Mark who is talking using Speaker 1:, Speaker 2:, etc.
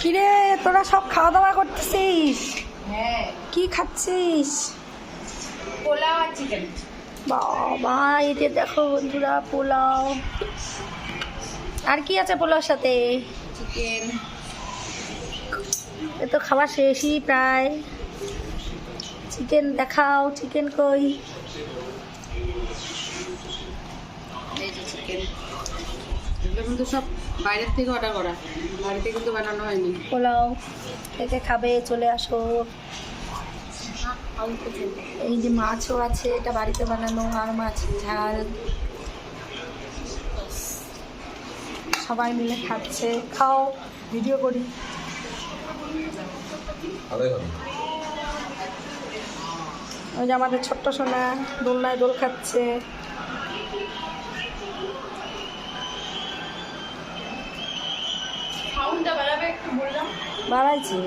Speaker 1: কিরে তোরা সব খাওয়া দাওয়া করতেছিস?
Speaker 2: হ্যাঁ,
Speaker 1: কি খাচ্ছিস?
Speaker 2: পোলাও আর চিকেন।
Speaker 1: বাবা এতে দেখো বন্ধুরা, পোলাও। আর কি আছে পোলাওর সাথে?
Speaker 2: চিকেন।
Speaker 1: এ তো খাবার শেষই প্রায়। চিকেন দেখাও, চিকেন কই?
Speaker 2: এই যে চিকেন, এগুলো কিন্তু সব বাইরের থেকে অর্ডার করা, বাড়িতে কিন্তু বানানো হয়নি।
Speaker 1: পোলাও থেকে খাবে, চলে আসো। এই যে মাছও আছে, এটা বাড়িতে বানানো, আর মাছ ঝাল। সবাই মিলে খাচ্ছে, খাও, ভিডিও করি। ওই যে আমাদের ছোট্ট সোনা দোলনায় দোল খাচ্ছে।
Speaker 2: সাউন্ডটা বাড়াবে একটু বললাম।
Speaker 1: বাড়াইছি।